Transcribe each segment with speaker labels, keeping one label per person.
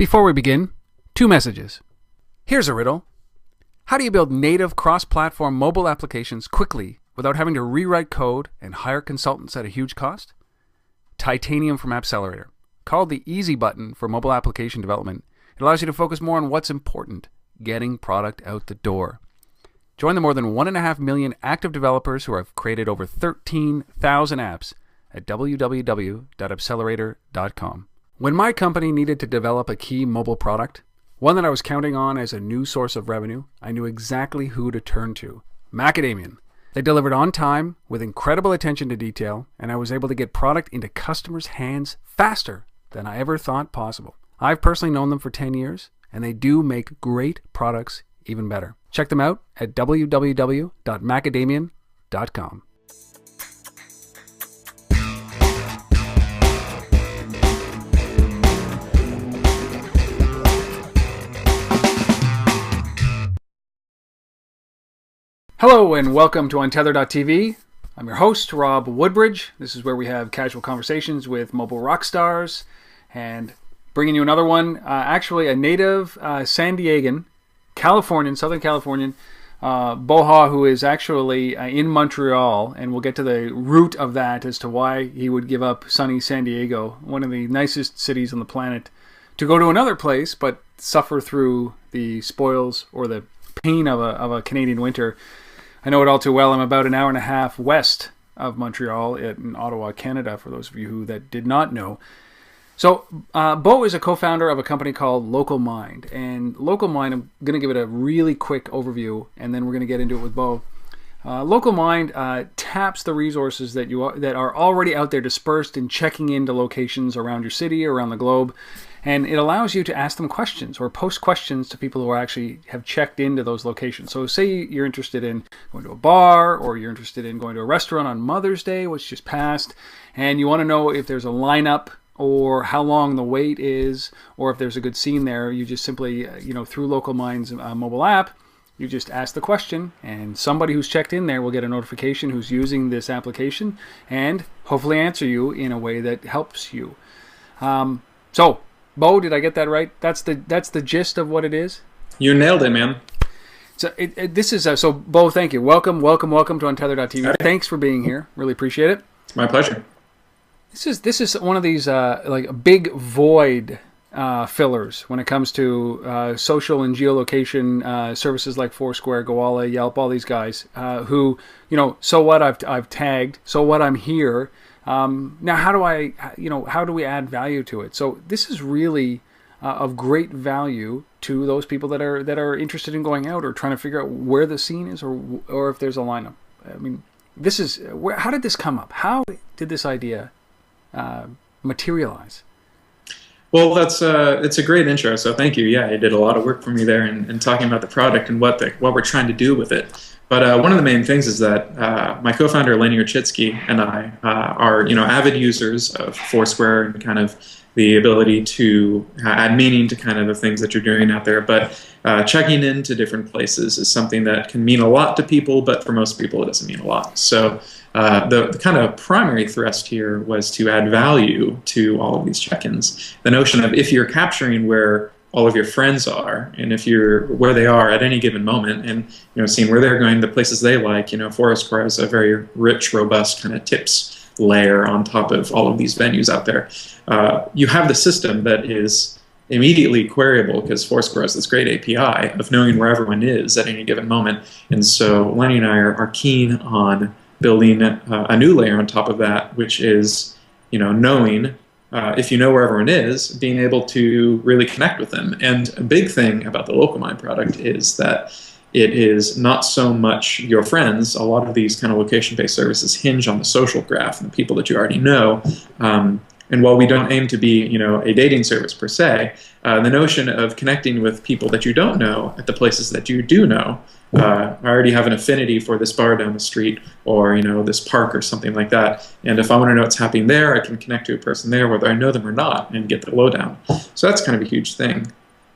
Speaker 1: Before we begin, 2 messages. Here's a riddle. How do you build native cross-platform mobile applications quickly without having to rewrite code and hire consultants at a huge cost? Titanium from Appcelerator. Called the easy button for mobile application development, it allows you to focus more on what's important, getting product out the door. Join the more than 1.5 million active developers who have created over 13,000 apps at www.appcelerator.com. When my company needed to develop a key mobile product, one that I was counting on as a new source of revenue, I knew exactly who to turn to. Macadamian. They delivered on time with incredible attention to detail, and I was able to get product into customers' hands faster than I ever thought possible. I've personally known them for 10 years, and they do make great products even better. Check them out at www.macadamian.com. Hello and welcome to Untether.tv. I'm your host, Rob Woodbridge. This is where we have casual conversations with mobile rock stars, and bringing you another one, actually a native San Diegan, Californian, Southern Californian, Beau Haugh, who is actually in Montreal, and we'll get to the root of that as to why he would give up sunny San Diego, one of the nicest cities on the planet, to go to another place but suffer through the spoils or the pain of a Canadian winter. I know it all too well. I'm about an hour and a half west of Montreal in Ottawa, Canada, for those of you that did not know. So Beau is a co-founder of a company called Localmind. And Localmind, I'm going to give it a really quick overview, and then we're going to get into it with Beau. Localmind taps the resources that are already out there dispersed in checking into locations around your city, around the globe. And it allows you to ask them questions or post questions to people who actually have checked into those locations. So say you're interested in going to a bar, or you're interested in going to a restaurant on Mother's Day, which just passed, and you want to know if there's a lineup or how long the wait is, or if there's a good scene there. You just simply, through Localmind's mobile app, you just ask the question, and somebody who's checked in there will get a notification who's using this application and hopefully answer you in a way that helps you. So, Beau, did I get that right? That's the gist of what it is?
Speaker 2: You nailed it, man.
Speaker 1: So this is so Beau, thank you. Welcome to Untether.tv.
Speaker 2: Right.
Speaker 1: Thanks for being here. Really appreciate it.
Speaker 2: It's my pleasure.
Speaker 1: This is one of these like big void fillers when it comes to social and geolocation services like Foursquare, Gowalla, Yelp, all these guys who, so what, I've tagged, so what, I'm here. Now, how do we add value to it? So this is really of great value to those people that are interested in going out or trying to figure out where the scene is, or if there's a lineup. I mean, this is how did this come up? How did this idea materialize?
Speaker 2: Well, it's a great intro, so thank you. Yeah, you did a lot of work for me there in talking about the product and what we're trying to do with it. But one of the main things is that my co-founder Lenny Urchitsky and I are avid users of Foursquare and kind of the ability to add meaning to kind of the things that you're doing out there. But checking into different places is something that can mean a lot to people, but for most people it doesn't mean a lot. So the kind of primary thrust here was to add value to all of these check-ins. The notion of if you're capturing where all of your friends are, and if you're where they are at any given moment, and seeing where they're going, the places they like. Foursquare has a very rich, robust kind of tips layer on top of all of these venues out there. You have the system that is immediately queryable because Foursquare has this great API of knowing where everyone is at any given moment. And so Lenny and I are keen on building a new layer on top of that, which is knowing. If you know where everyone is, being able to really connect with them. And a big thing about the Localmind product is that it is not so much your friends. A lot of these kind of location-based services hinge on the social graph and the people that you already know. And while we don't aim to be, a dating service per se, the notion of connecting with people that you don't know at the places that you do know, I already have an affinity for this bar down the street or, this park or something like that. And if I want to know what's happening there, I can connect to a person there, whether I know them or not, and get the lowdown. So that's kind of a huge thing.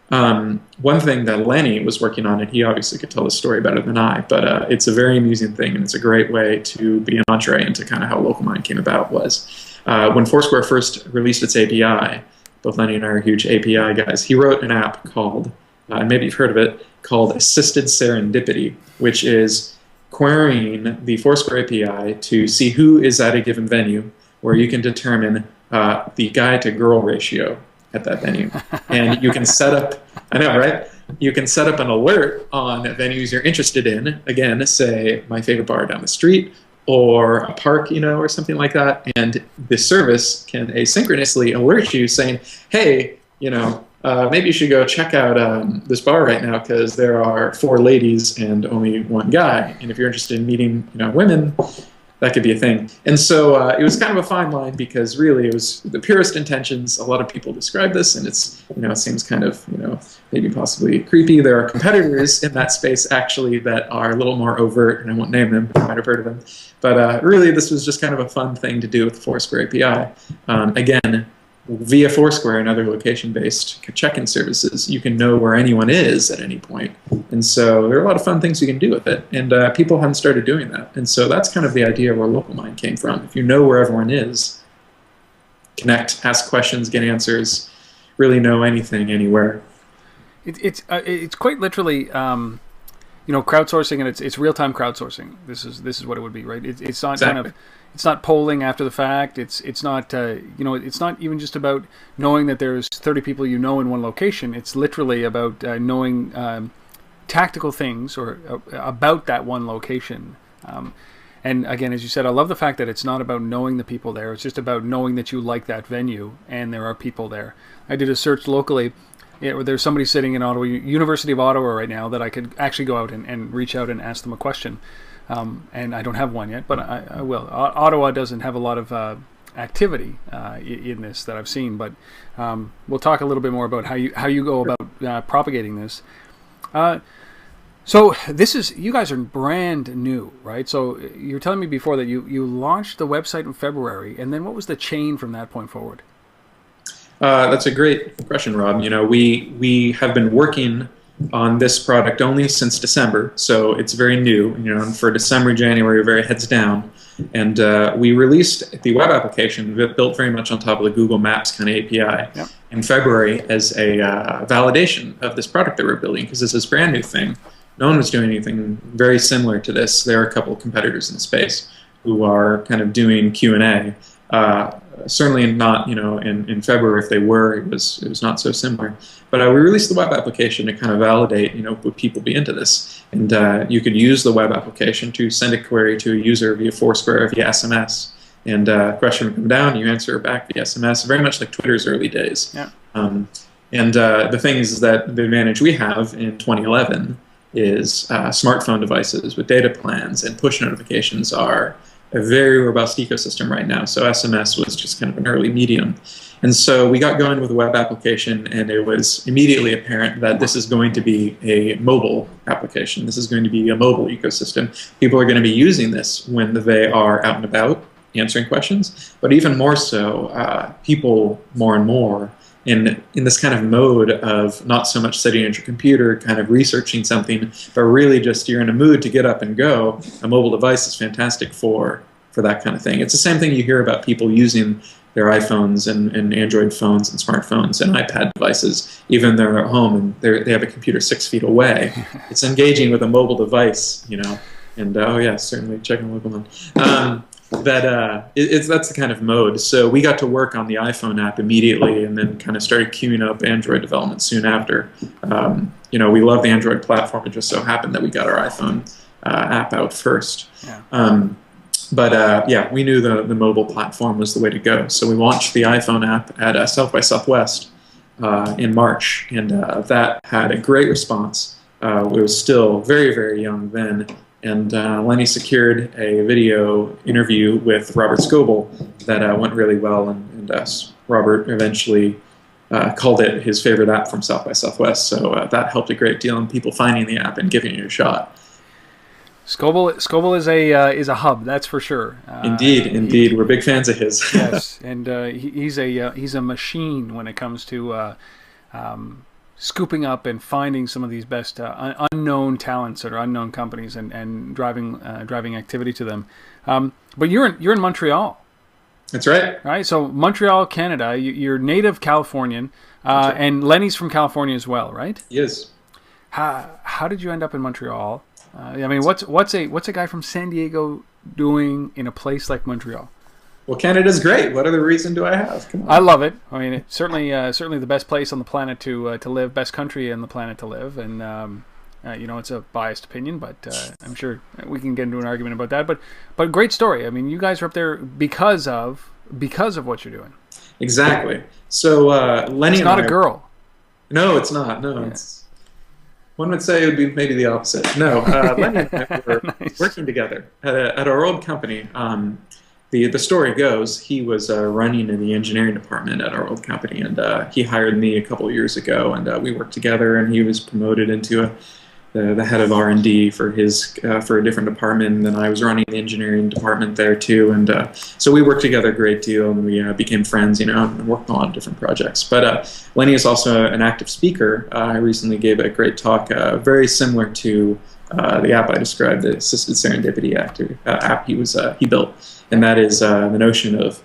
Speaker 2: One thing that Lenny was working on, and he obviously could tell the story better than I, but it's a very amusing thing, and it's a great way to be an entree into kind of how Localmind came about, was when Foursquare first released its API, both Lenny and I are huge API guys. He wrote an app called, and maybe you've heard of it, called Assisted Serendipity, which is querying the Foursquare API to see who is at a given venue, where you can determine the guy to girl ratio at that venue. And you can set up, I know, right? You can set up an alert on venues you're interested in. Again, say my favorite bar down the street, or a park, or something like that. And the service can asynchronously alert you saying, hey, maybe you should go check out this bar right now because there are 4 ladies and only 1 guy. And if you're interested in meeting, women, that could be a thing. And so it was kind of a fine line because really it was the purest intentions. A lot of people describe this, and it's, it seems kind of, maybe possibly creepy. There are competitors in that space actually that are a little more overt, and I won't name them, you might have heard of them. But really this was just kind of a fun thing to do with the Foursquare API. Again, via Foursquare and other location-based check-in services, you can know where anyone is at any point. And so there are a lot of fun things you can do with it. And people haven't started doing that. And so that's kind of the idea where Localmind came from. If you know where everyone is, connect, ask questions, get answers, really know anything, anywhere.
Speaker 1: It's quite literally, crowdsourcing, and it's real-time crowdsourcing. This is what it would be, right? It's not
Speaker 2: Exactly.
Speaker 1: kind of... It's not polling after the fact. It's not it's not even just about knowing that there's 30 people in one location. It's literally about knowing tactical things or about that one location. And again, as you said, I love the fact that it's not about knowing the people there. It's just about knowing that you like that venue and there are people there. I did a search locally. There's somebody sitting in Ottawa, University of Ottawa right now, that I could actually go out and reach out and ask them a question. And I don't have one yet, but I will. Ottawa doesn't have a lot of activity in this that I've seen, but we'll talk a little bit more about how you go about propagating this. So you guys are brand new, right? So you're telling me before that you launched the website in February, and then what was the chain from that point forward?
Speaker 2: That's a great question, Rob. We have been working on this product only since December, so it's very new. And for December, January, we're very heads down. And we released the web application built very much on top of the Google Maps kind of API in February as a validation of this product that we're building, because this is a brand new thing. No one was doing anything very similar to this. There are a couple of competitors in the space who are kind of doing Q&A. Certainly not, in February. If they were, it was not so similar. But we released the web application to kind of validate, would people be into this? And you could use the web application to send a query to a user via Foursquare or via SMS. And a question would come down, you answer it back via SMS, very much like Twitter's early days. Yeah. And the thing is that the advantage we have in 2011 is smartphone devices with data plans and push notifications are a very robust ecosystem right now. So SMS was just kind of an early medium. And so we got going with a web application, and it was immediately apparent that this is going to be a mobile application. This is going to be a mobile ecosystem. People are going to be using this when they are out and about answering questions, but even more so, people more and more in this kind of mode of not so much sitting at your computer kind of researching something, but really just you're in a mood to get up and go. A mobile device is fantastic for that kind of thing. It's the same thing you hear about people using their iPhones and Android phones and smartphones and iPad devices, even though they're at home and they have a computer 6 feet away. It's engaging with a mobile device, and oh yeah, certainly checking Localmind. That's the kind of mode. So we got to work on the iPhone app immediately, and then kind of started queuing up Android development soon after. We love the Android platform. It just so happened that we got our iPhone app out first. Yeah. But we knew the mobile platform was the way to go. So we launched the iPhone app at South by Southwest in March, and that had a great response. It was still very, very young then. And Lenny secured a video interview with Robert Scoble that went really well, and Robert eventually called it his favorite app from South by Southwest. So that helped a great deal in people finding the app and giving it a shot.
Speaker 1: Scoble is a hub, that's for sure.
Speaker 2: Indeed, we're big fans of his.
Speaker 1: Yes, and he's a machine when it comes to scooping up and finding some of these best unknown talents that are unknown companies and driving activity to them. But you're in Montreal.
Speaker 2: That's right.
Speaker 1: All right, so Montreal, Canada. You're native Californian, and Lenny's from California as well, right?
Speaker 2: He is.
Speaker 1: How did you end up in Montreal? I mean, what's a guy from San Diego doing in a place like Montreal?
Speaker 2: Well, Canada's great. What other reason do I have? Come on.
Speaker 1: I love it. I mean, it's certainly the best place on the planet to live, best country on the planet to live, and it's a biased opinion, but I'm sure we can get into an argument about that. But great story. I mean, you guys are up there because of what you're doing.
Speaker 2: Exactly. So Lenny,
Speaker 1: it's not a girl.
Speaker 2: No, it's not. No, yeah. One would say it would be maybe the opposite. No, Lenny and I were nice. Working together at our old company. The story goes, he was running in the engineering department at our old company, and he hired me a couple of years ago, and we worked together, and he was promoted into the head of R&D for a different department, and then I was running the engineering department there too, and so we worked together a great deal, and we became friends, and worked on a lot of different projects. But Lenny is also an active speaker. I recently gave a great talk, very similar to the app I described, the Assisted Serendipity app he built, and that is the notion of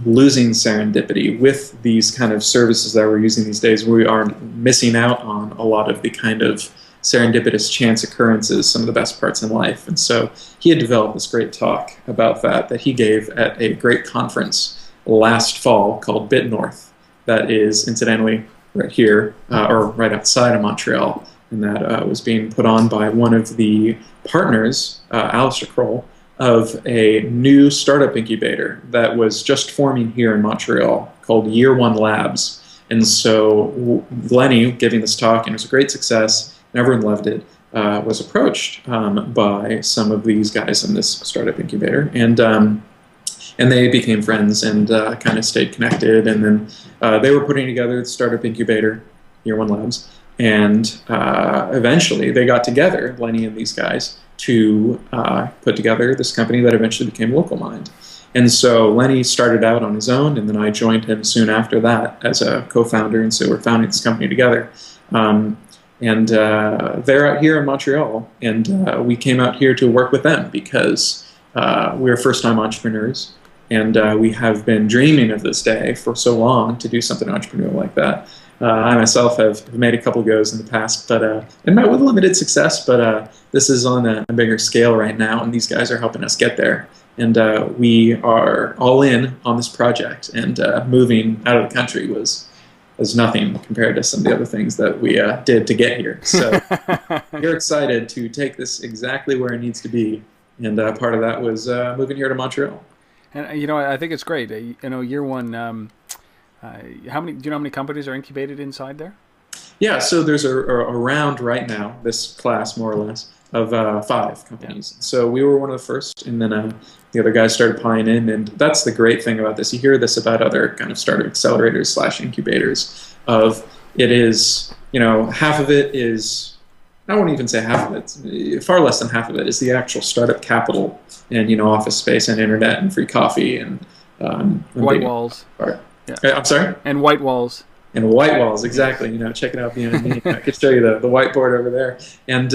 Speaker 2: losing serendipity with these kind of services that we're using these days. We are missing out on a lot of the kind of serendipitous chance occurrences, some of the best parts in life. And so he had developed this great talk about that he gave at a great conference last fall called Bit North, that is incidentally right here, or right outside of Montreal, and that was being put on by one of the partners, Alistair Kroll, of a new startup incubator that was just forming here in Montreal called Year One Labs. And so Lenny, giving this talk, and it was a great success, and everyone loved it, was approached by some of these guys in this startup incubator, and they became friends and kind of stayed connected. And then they were putting together the startup incubator, Year One Labs, and eventually they got together, Lenny and these guys, to put together this company that eventually became Localmind. And so Lenny started out on his own, and then I joined him soon after that as a co-founder, and so we're founding this company together. And they're out here in Montreal, and we came out here to work with them because we're first-time entrepreneurs, and we have been dreaming of this day for so long to do something entrepreneurial like that. I myself have made a couple goes in the past, but and met with limited success, but this is on a bigger scale right now, and these guys are helping us get there. And we are all in on this project, and moving out of the country was nothing compared to some of the other things that we did to get here. So we're excited to take this exactly where it needs to be, and part of that was moving here to Montreal.
Speaker 1: And I think it's great. Year One. Do you know how many companies are incubated inside there?
Speaker 2: Yeah, so there's around right now, this class more or less, of 5 companies. Yeah. So we were one of the first, and then the other guys started piling in, and that's the great thing about this. You hear this about other kind of startup accelerators / incubators. It is, half of it is, I won't even say half of it, far less than half of it is the actual startup capital and, office space and internet and free coffee and
Speaker 1: white walls.
Speaker 2: Yeah. I'm sorry?
Speaker 1: And white walls.
Speaker 2: And white walls, exactly. Check it out behind me. I could show you the whiteboard over there. And,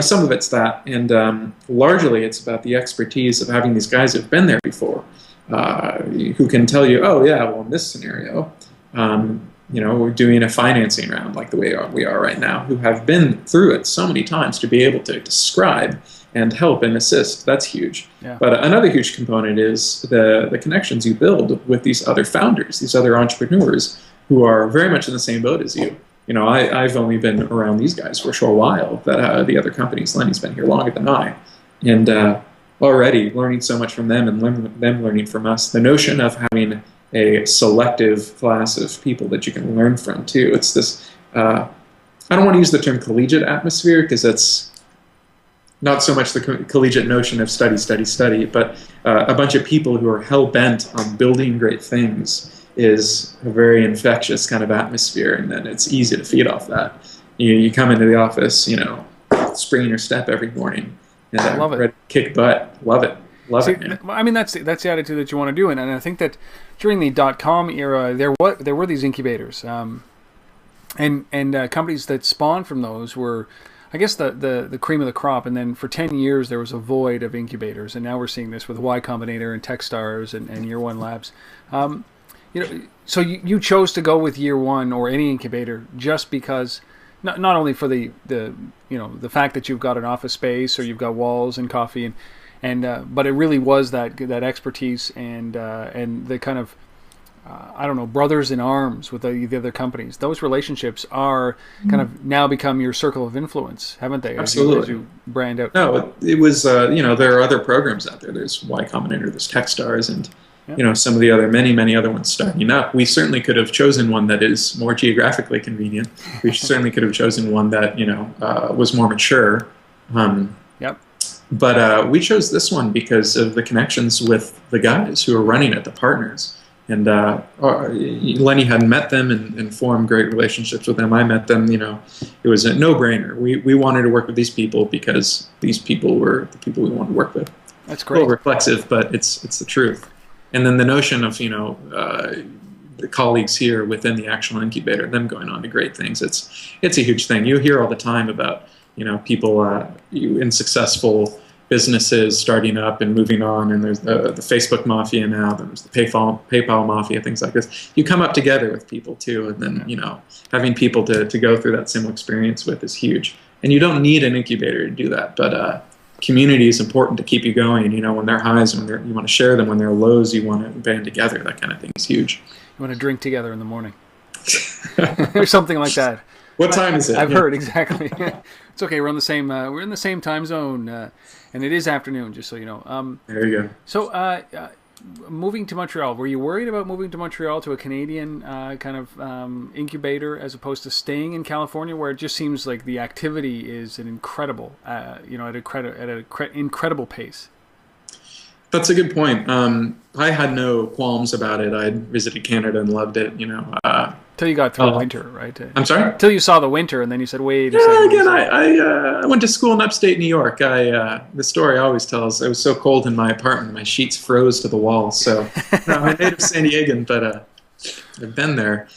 Speaker 2: some of it's that. And largely it's about the expertise of having these guys who've been there before, who can tell you, oh, yeah, well, in this scenario, we're doing a financing round like the way we are right now, who have been through it so many times to be able to describe and help and assist. That's huge. Yeah. But another huge component is the connections you build with these other founders, these other entrepreneurs who are very much in the same boat as you. I've only been around these guys for a short while, but the other companies, Lenny's been here longer than I. And already learning so much from them and them learning from us. The notion of having a selective class of people that you can learn from, too. It's this, I don't want to use the term collegiate atmosphere because that's not so much the collegiate notion of study, but a bunch of people who are hell-bent on building great things is a very infectious kind of atmosphere, and then it's easy to feed off that. You come into the office, springing your step every morning, and
Speaker 1: I love it.
Speaker 2: Ready to kick butt. Love it. See, it, man.
Speaker 1: I mean, that's the attitude that you want to do, and I think that during the .com era, there were these incubators, and companies that spawned from those were I guess the cream of the crop, and then for 10 years there was a void of incubators, and now we're seeing this with Y Combinator and Techstars and Year One Labs. So you chose to go with Year One or any incubator just because, not only for the fact that you've got an office space or you've got walls and coffee but it really was that expertise and the kind of I don't know, brothers in arms with the other companies. Those relationships are kind of now become your circle of influence, haven't they?
Speaker 2: Absolutely.
Speaker 1: As you brand out.
Speaker 2: No, it was, there are other programs out there. There's Y Combinator, there's Techstars, and, some of the other, many other ones starting up. We certainly could have chosen one that is more geographically convenient. We certainly could have chosen one that, was more mature.
Speaker 1: Yep.
Speaker 2: But we chose this one because of the connections with the guys who are running it, the partners. And Lenny had met them and formed great relationships with them. I met them, it was a no-brainer. We wanted to work with these people because these people were the people we wanted to work with.
Speaker 1: That's great.
Speaker 2: A little reflexive, but it's the truth. And then the notion of, the colleagues here within the actual incubator, them going on to great things, it's a huge thing. You hear all the time about, people in successful businesses starting up and moving on, and there's the Facebook mafia now, there's the PayPal mafia, things like this. You come up together with people too, and then having people to go through that similar experience with is huge. And you don't need an incubator to do that, but community is important to keep you going. When they're highs, you want to share them. When they're lows, you want to band together. That kind of thing is huge.
Speaker 1: You want to drink together in the morning, or something like that.
Speaker 2: What time is it?
Speaker 1: I've heard exactly. It's okay. We're on the same. We're in the same time zone, and it is afternoon. Just so you know.
Speaker 2: There you go.
Speaker 1: So, moving to Montreal, were you worried about moving to Montreal to a Canadian kind of incubator as opposed to staying in California, where it just seems like the activity is an incredible, at an incredible pace?
Speaker 2: That's a good point. I had no qualms about it. I visited Canada and loved it.
Speaker 1: Till you got through winter, right?
Speaker 2: I'm sorry?
Speaker 1: Till you saw the winter, and then you said, "Wait a second."
Speaker 2: Again, I went to school in upstate New York. The story I always tells, it was so cold in my apartment, my sheets froze to the walls. So I'm a native San Diegan, but I've been there.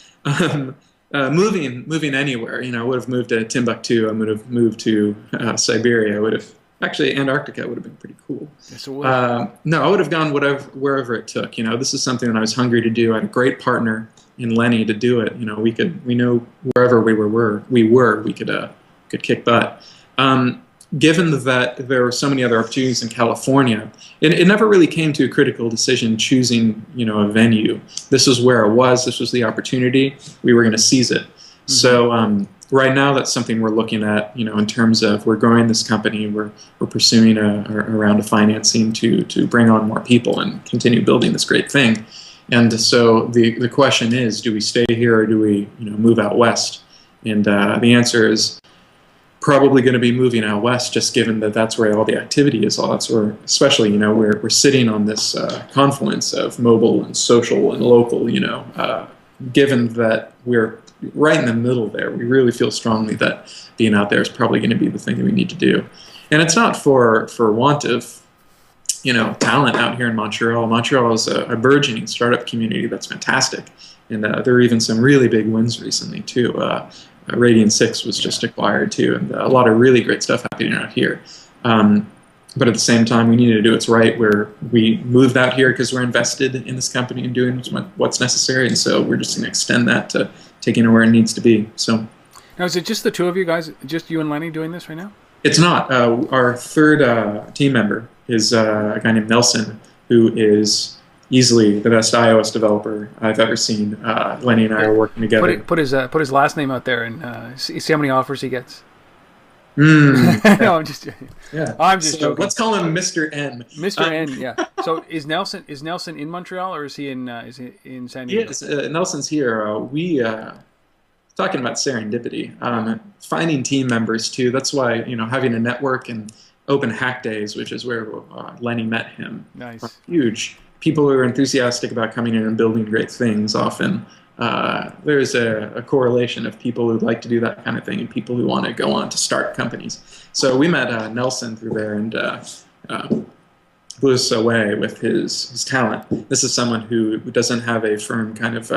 Speaker 2: Moving anywhere, I would have moved to Timbuktu. I would have moved to Siberia. I would have. Actually, Antarctica would have been pretty cool.
Speaker 1: Yes, it would.
Speaker 2: No, I would have gone wherever it took. This is something that I was hungry to do. I had a great partner in Lenny to do it. We know wherever we could kick butt. Given that there were so many other opportunities in California, it never really came to a critical decision choosing, a venue. This was where it was. This was the opportunity. We were going to seize it. Mm-hmm. So right now, that's something we're looking at, in terms of we're growing this company. We're pursuing a round of financing to bring on more people and continue building this great thing. And so the question is, do we stay here or do we move out west? And the answer is probably going to be moving out west, just given that that's where all the activity is. That's where, especially, we're sitting on this confluence of mobile and social and local. Given that we're right in the middle there, we really feel strongly that being out there is probably going to be the thing that we need to do. And it's not for want of talent out here in Montreal. Montreal is a burgeoning startup community that's fantastic, and there are even some really big wins recently too. Radian 6 was just acquired too, and a lot of really great stuff happening out here. But at the same time, we need to do what's right. Where we moved out here because we're invested in this company and doing what's necessary, and so we're just going to extend that to taking it where it needs to be. So
Speaker 1: now, is it just the two of you guys, just you and Lenny, doing this right now?
Speaker 2: It's not. Our third team member is a guy named Nelson, who is easily the best iOS developer I've ever seen. Lenny and I are working together.
Speaker 1: Put his last name out there and see how many offers he gets.
Speaker 2: No,
Speaker 1: I'm just joking.
Speaker 2: Yeah.
Speaker 1: I'm just joking.
Speaker 2: Let's call him Mr. N.
Speaker 1: Mr. N, yeah. So is Nelson in Montreal, or is he in San Diego?
Speaker 2: Yes, Nelson's here. Talking about serendipity, finding team members too. That's why having a network and open hack days, which is where Lenny met him.
Speaker 1: Nice.
Speaker 2: Are huge. People who are enthusiastic about coming in and building great things often. There's a correlation of people who like to do that kind of thing and people who want to go on to start companies. So we met Nelson through there and blew us away with his talent. This is someone who doesn't have a firm kind of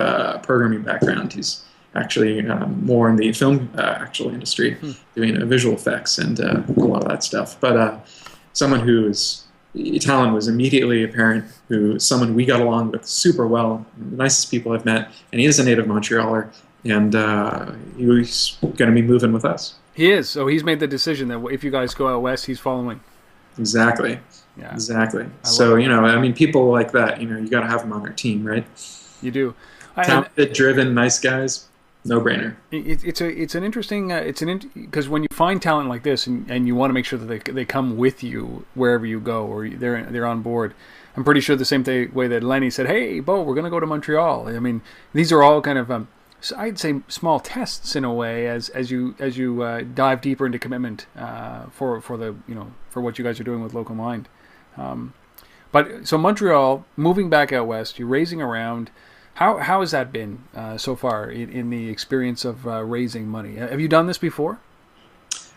Speaker 2: programming background. He's actually more in the film actual industry, doing visual effects and a lot of that stuff. But someone whose talent was immediately apparent, someone we got along with super well, the nicest people I've met, and he is a native Montrealer, and he's going to be moving with us.
Speaker 1: He is. So he's made the decision that if you guys go out west, he's following.
Speaker 2: Exactly.
Speaker 1: Yeah.
Speaker 2: Exactly. So, I mean, people like that, you got to have them on our team, right?
Speaker 1: You do.
Speaker 2: Talented, driven, nice guys, no brainer.
Speaker 1: It's an interesting, because when you find talent like this and you want to make sure that they come with you wherever you go, or they're on board. I'm pretty sure the same way that Lenny said, "Hey, Beau, we're going to go to Montreal." I mean, these are all kind of, I'd say, small tests in a way as you dive deeper into commitment for what you guys are doing with Localmind. But so Montreal, moving back out west, you're raising around. How has that been so far in the experience of raising money? Have you done this before?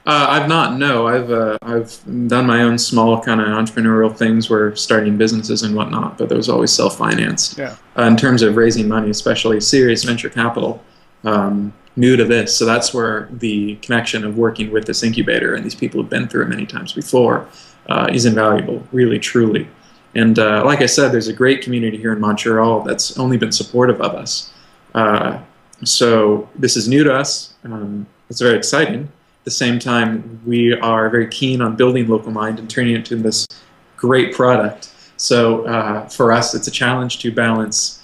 Speaker 2: I've not. No, I've done my own small kind of entrepreneurial things, where starting businesses and whatnot. But those always self-financed.
Speaker 1: Yeah.
Speaker 2: In terms of raising money, especially serious venture capital, new to this. So that's where the connection of working with this incubator and these people who've been through it many times before is invaluable, really, truly. And like I said, there's a great community here in Montreal that's only been supportive of us. So this is new to us. It's very exciting. At the same time, we are very keen on building Localmind and turning it into this great product. So for us, it's a challenge to balance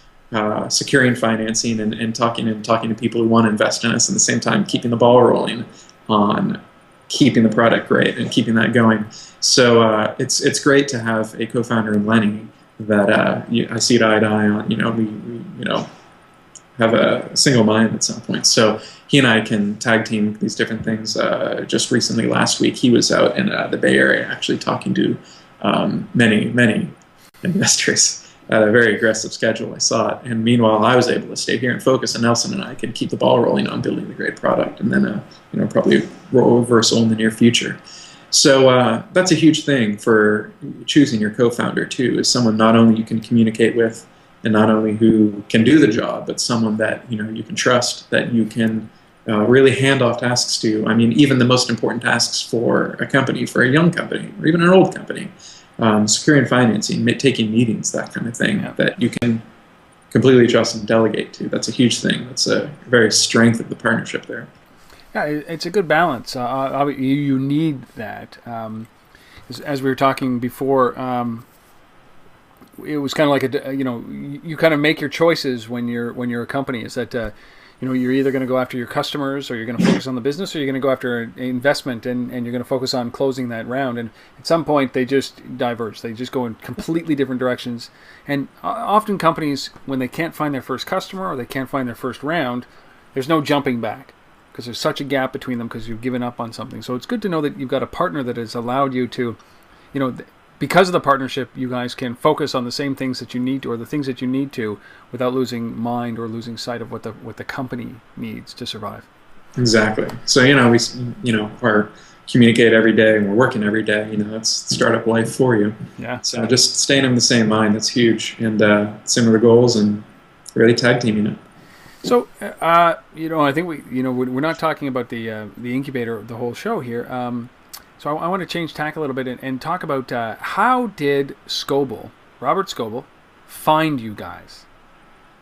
Speaker 2: securing financing and talking to people who want to invest in us, at the same time keeping the ball rolling on keeping the product great and keeping that going. So it's great to have a co-founder in Lenny that I see eye to eye on. We have a single mind at some point. So he and I can tag team these different things. Just recently, last week, he was out in the Bay Area actually talking to many investors at a very aggressive schedule. I saw it. And meanwhile, I was able to stay here and focus, and Nelson and I could keep the ball rolling on building the great product, and then probably role reversal in the near future. So that's a huge thing for choosing your co-founder too, is someone not only you can communicate with, and not only who can do the job, but someone that you can trust, that you can really hand off tasks to. I mean, even the most important tasks for a company, for a young company, or even an old company, securing financing, taking meetings, that kind of thing, that you can completely trust and delegate to. That's a huge thing. That's a very strength of the partnership there.
Speaker 1: Yeah, it's a good balance. You need that. As we were talking before, it was kind of like you kind of make your choices when you're a company. Is that you're either going to go after your customers, or you're going to focus on the business, or you're going to go after an investment, and you're going to focus on closing that round. And at some point, they just diverge. They just go in completely different directions. And often companies, when they can't find their first customer or they can't find their first round, there's no jumping back, because there's such a gap between them because you've given up on something. So it's good to know that you've got a partner that has allowed you to, because of the partnership, you guys can focus on the same things that you need to, or the things that you need to, without losing mind or losing sight of what the company needs to survive.
Speaker 2: Exactly. So we communicate every day, and we're working every day. That's startup life for you.
Speaker 1: Yeah.
Speaker 2: So just staying in the same mind, that's huge, and similar goals, and really tag teaming it.
Speaker 1: So I think we're not talking about the incubator the whole show here. So I want to change tack a little bit and talk about how did Robert Scoble, find you guys?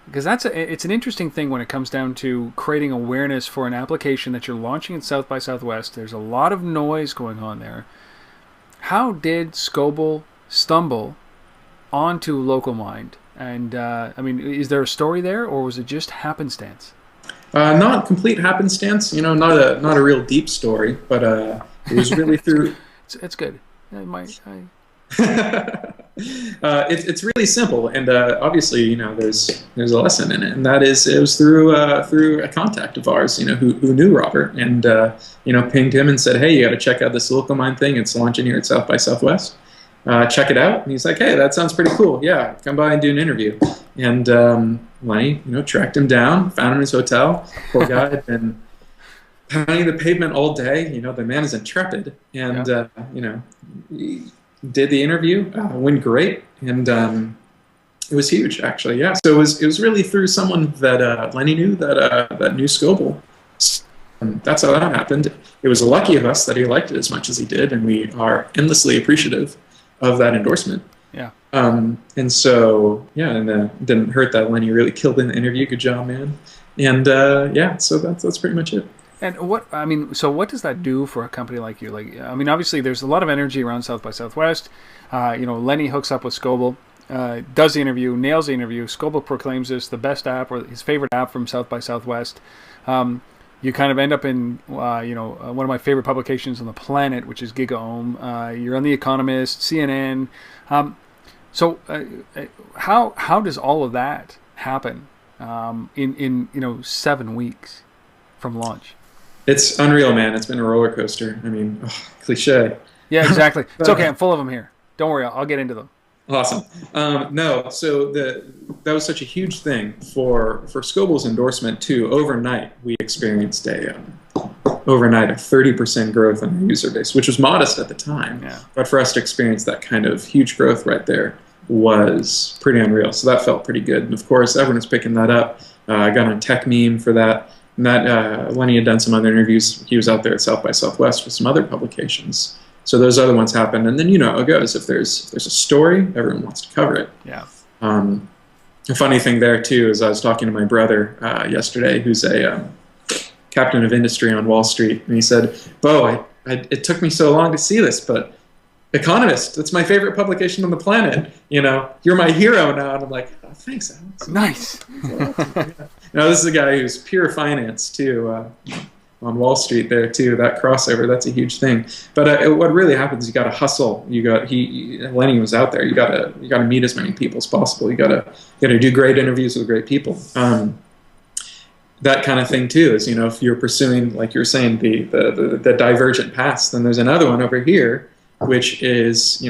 Speaker 1: Because it's an interesting thing when it comes down to creating awareness for an application that you're launching at South by Southwest. There's a lot of noise going on there. How did Scoble stumble onto Localmind? And is there a story there, or was it just happenstance?
Speaker 2: Not complete happenstance. Not a real deep story, but it was really through.
Speaker 1: It's good.
Speaker 2: It's really simple, and obviously, there's a lesson in it, and that is it was through a contact of ours, who knew Robert, and pinged him and said, "Hey, you got to check out this Localmind thing. It's launching here at South by Southwest. Check it out." And he's like, "Hey, that sounds pretty cool. Yeah, come by and do an interview." And Lenny, tracked him down, found him in his hotel. Poor guy had been pounding the pavement all day. The man is intrepid, and he did the interview, went great, and It was huge, actually. Yeah. So it was really through someone that Lenny knew that knew Scoble. And that's how that happened. It was lucky of us that he liked it as much as he did, and we are endlessly appreciative of that endorsement.
Speaker 1: Yeah.
Speaker 2: And so, yeah, and it didn't hurt that Lenny really killed in the interview. Good job, man. And yeah, so that's pretty much it.
Speaker 1: And so what does that do for a company like you? Like, I mean, obviously there's a lot of energy around South by Southwest. Lenny hooks up with Scoble, does the interview, nails the interview. Scoble proclaims this the best app or his favorite app from South by Southwest. You kind of end up in, one of my favorite publications on the planet, which is GigaOm. You're on the Economist, CNN. So how does all of that happen in 7 weeks from launch?
Speaker 2: It's unreal, man. It's been a roller coaster. I mean, cliche.
Speaker 1: Yeah, exactly. It's okay. I'm full of them here. Don't worry. I'll get into them.
Speaker 2: Awesome. No, so that was such a huge thing for Scoble's endorsement too. Overnight, we experienced a 30% growth in our user base, which was modest at the time.
Speaker 1: Yeah.
Speaker 2: But for us to experience that kind of huge growth right there was pretty unreal. So that felt pretty good. And of course, everyone's picking that up. I got on Tech Meme for that. And that Lenny had done some other interviews. He was out there at South by Southwest with some other publications. So those other ones happened, and then you know how it goes. If there's a story, everyone wants to cover it.
Speaker 1: Yeah.
Speaker 2: A funny thing there too is I was talking to my brother yesterday, who's a captain of industry on Wall Street, and he said, "Beau, it took me so long to see this, but Economist, that's my favorite publication on the planet. You're my hero now." And I'm like, "Oh, thanks, Alex."
Speaker 1: Nice.
Speaker 2: This is a guy who's pure finance too. On Wall Street there too, that crossover, that's a huge thing. But what really happens, you got to hustle. Lenny was out there. You got to meet as many people as possible. You got to do great interviews with great people. That kind of thing too is, if you're pursuing, like you were saying, the divergent paths, then there's another one over here, which is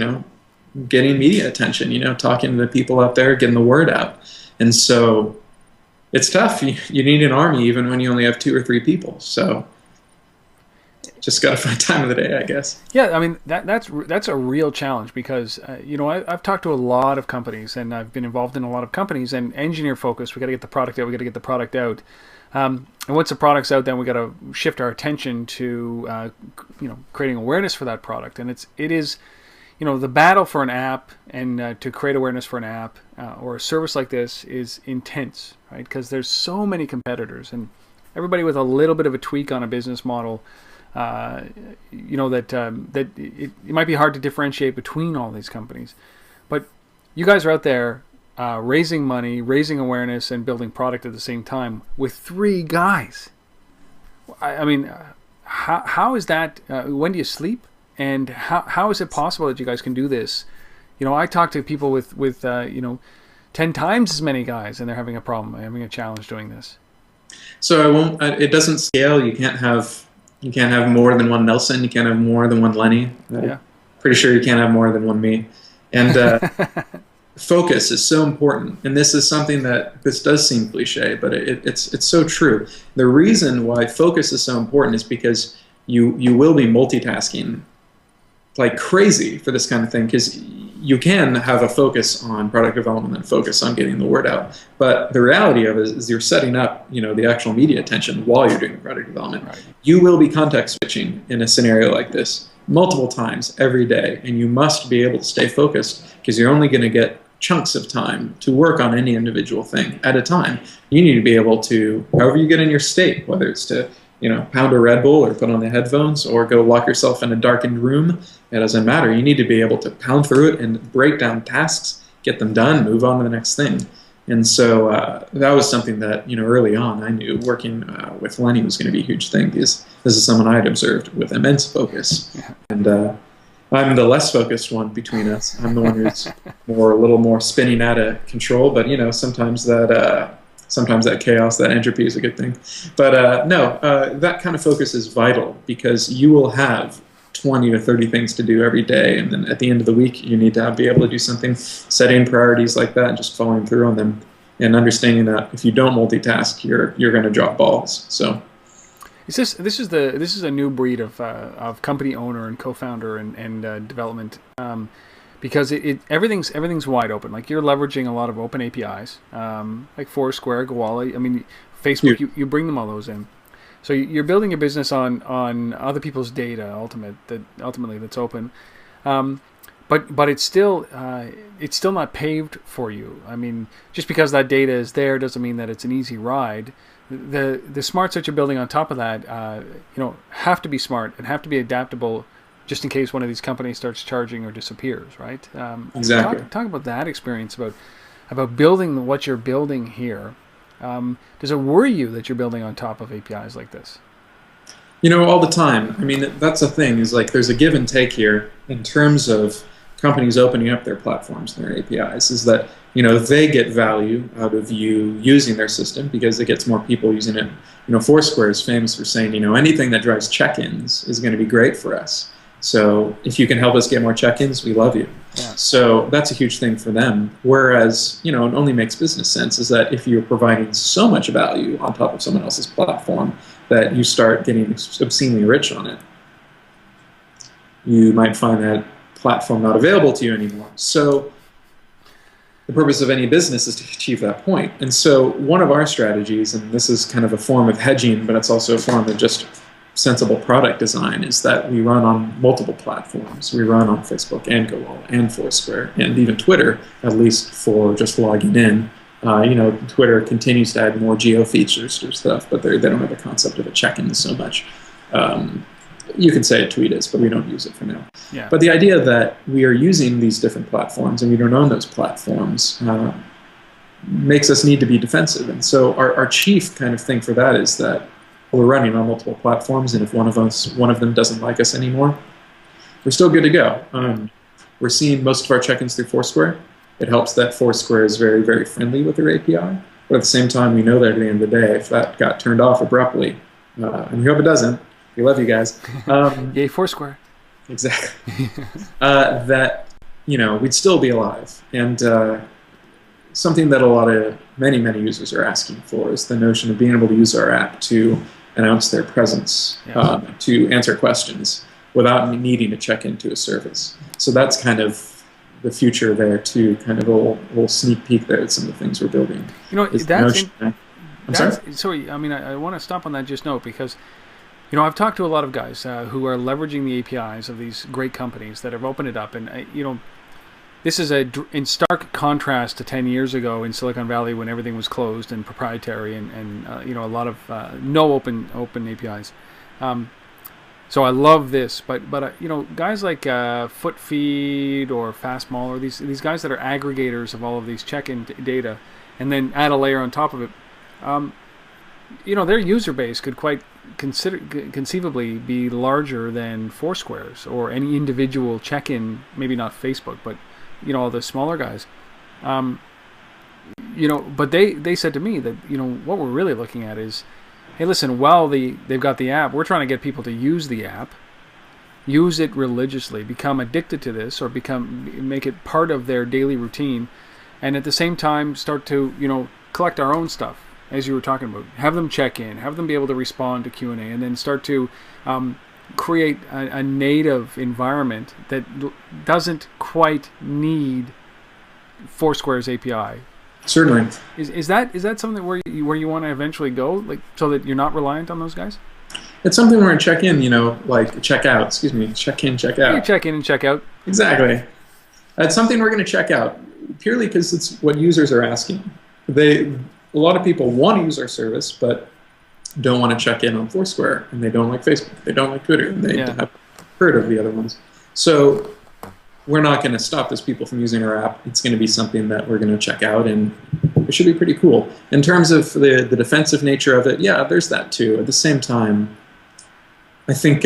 Speaker 2: getting media attention. Talking to the people out there, getting the word out, and so. It's tough. You need an army even when you only have 2 or 3 people. So just got to find time of the day, I guess.
Speaker 1: Yeah, I mean, that's a real challenge because, I've talked to a lot of companies and I've been involved in a lot of companies and engineer focused. We got to get the product out. We got to get the product out. And once the product's out, then we got to shift our attention to, creating awareness for that product. And it is the battle for an app and to create awareness for an app or a service like this is intense, right? Because there's so many competitors and everybody with a little bit of a tweak on a business model, that it might be hard to differentiate between all these companies. But you guys are out there raising money, raising awareness, and building product at the same time with 3 guys. I mean, how is that? When do you sleep? And how is it possible that you guys can do this? I talk to people with 10 times as many guys, and they're having a problem, having a challenge doing this.
Speaker 2: So it doesn't scale. You can't have more than one Nelson. You can't have more than one Lenny.
Speaker 1: Yeah.
Speaker 2: Pretty sure you can't have more than one me. And focus is so important. And this is something this does seem cliche, but it's so true. The reason why focus is so important is because you will be multitasking like crazy for this kind of thing, because you can have a focus on product development and focus on getting the word out. But the reality of it is you're setting up, the actual media attention while you're doing the product development.
Speaker 1: Right.
Speaker 2: You will be context switching in a scenario like this multiple times every day, and you must be able to stay focused because you're only going to get chunks of time to work on any individual thing at a time. You need to be able to, however you get in your state, whether it's to pound a Red Bull or put on the headphones or go lock yourself in a darkened room. It doesn't matter. You need to be able to pound through it and break down tasks, get them done, move on to the next thing. And so that was something that, early on I knew working with Lenny was going to be a huge thing, because this is someone I had observed with immense focus.
Speaker 1: Yeah.
Speaker 2: And I'm the less focused one between us. I'm the one who's a little more spinning out of control, but, sometimes that chaos, that entropy is a good thing. But that kind of focus is vital, because you will have 20 to 30 things to do every day, and then at the end of the week you need to be able to do something, setting priorities like that and just following through on them, and understanding that if you don't multitask, you're going to drop balls. So
Speaker 1: this is a new breed of company owner and co-founder and development, because everything's wide open. Like you're leveraging a lot of open APIs, like Foursquare, Gowalla. I mean, Facebook. You bring them all those in. So you're building a business on other people's data, ultimately that's open, but it's still not paved for you. I mean, just because that data is there doesn't mean that it's an easy ride. The smarts that you're building on top of that, have to be smart and have to be adaptable, just in case one of these companies starts charging or disappears, right?
Speaker 2: Exactly.
Speaker 1: Talk about that experience about building what you're building here. Does it worry you that you're building on top of APIs like this?
Speaker 2: All the time. I mean, that's the thing, is like there's a give and take here in terms of companies opening up their platforms and their APIs, is that, they get value out of you using their system because it gets more people using it. Foursquare is famous for saying, anything that drives check-ins is going to be great for us. So if you can help us get more check-ins, we love you. Yeah. So that's a huge thing for them. Whereas, it only makes business sense is that if you're providing so much value on top of someone else's platform that you start getting obscenely rich on it, you might find that platform not available to you anymore. So the purpose of any business is to achieve that point. And so one of our strategies, and this is kind of a form of hedging, but it's also a form of just sensible product design, is that we run on multiple platforms. We run on Facebook and Gowalla and Foursquare and even Twitter, at least for just logging in. Twitter continues to add more geo features to stuff, but they don't have the concept of a check-in so much. You can say a tweet is, but we don't use it for now.
Speaker 1: Yeah.
Speaker 2: But the idea that we are using these different platforms and we don't own those platforms makes us need to be defensive. And so our chief kind of thing for that is that we're running on multiple platforms, and if one of them doesn't like us anymore, we're still good to go. We're seeing most of our check-ins through Foursquare. It helps that Foursquare is very, very friendly with their API, but at the same time, we know that at the end of the day, if that got turned off abruptly, and we hope it doesn't, we love you guys.
Speaker 1: Yay, Foursquare.
Speaker 2: Exactly. We'd still be alive. And something that many users are asking for is the notion of being able to use our app to announce their presence, to answer questions without needing to check into a service. So that's kind of the future there too, kind of a little sneak peek there at some of the things we're building.
Speaker 1: Sorry, I mean, I want to stop on that just note because, I've talked to a lot of guys who are leveraging the APIs of these great companies that have opened it up, and this is in stark contrast to 10 years ago in Silicon Valley when everything was closed and proprietary and a lot of no open APIs. So I love this, but guys like FootFeed or Fastmall or these guys that are aggregators of all of these check-in data, and then add a layer on top of it. Their user base could quite conceivably be larger than Foursquare's or any individual check-in. Maybe not Facebook, but all the smaller guys. But they said to me that what we're really looking at is, hey, listen, while they've got the app, we're trying to get people to use the app, use it religiously, become addicted to this, or make it part of their daily routine, and at the same time start to collect our own stuff, as you were talking about. Have them check in, have them be able to respond to Q&A, and then start to create a native environment that doesn't quite need Foursquare's API.
Speaker 2: Certainly.
Speaker 1: Is that something where you want to eventually go, like, so that you're not reliant on those guys?
Speaker 2: It's something where check in, like check out. Excuse me, check in, check out.
Speaker 1: You check in and check out.
Speaker 2: Exactly. It's something we're going to check out purely because it's what users are asking. A lot of people want to use our service, but don't want to check in on Foursquare, and they don't like Facebook, they don't like Twitter, and they have heard of the other ones. So we're not going to stop those people from using our app. It's going to be something that we're going to check out, and it should be pretty cool. In terms of the defensive nature of it, there's that too. At the same time, I think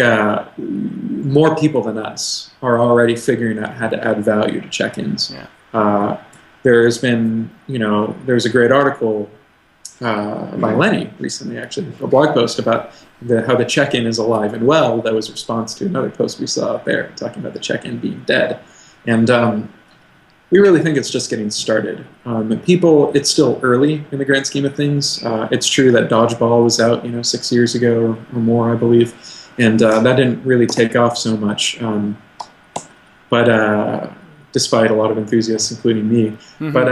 Speaker 2: more people than us are already figuring out how to add value to check-ins. Yeah. There's been, there's a great article by Lenny recently, actually, a blog post about how the check-in is alive and well. That was a response to another post we saw out there talking about the check-in being dead. And we really think it's just getting started. It's still early in the grand scheme of things. It's true that Dodgeball was out, 6 years ago or more, I believe, and that didn't really take off so much. But despite a lot of enthusiasts, including me.
Speaker 1: Mm-hmm.
Speaker 2: But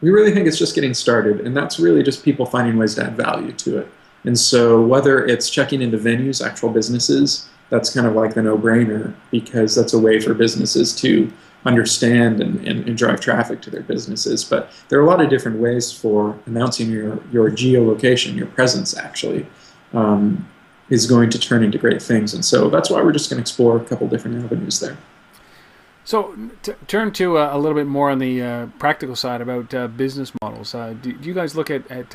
Speaker 2: we really think it's just getting started, and that's really just people finding ways to add value to it. And so whether it's checking into venues, actual businesses, that's kind of like the no-brainer, because that's a way for businesses to understand and drive traffic to their businesses. But there are a lot of different ways for announcing your geolocation, your presence actually, is going to turn into great things. And so that's why we're just going to explore a couple different avenues there.
Speaker 1: So turn to a little bit more on the practical side about business models. Do you guys look at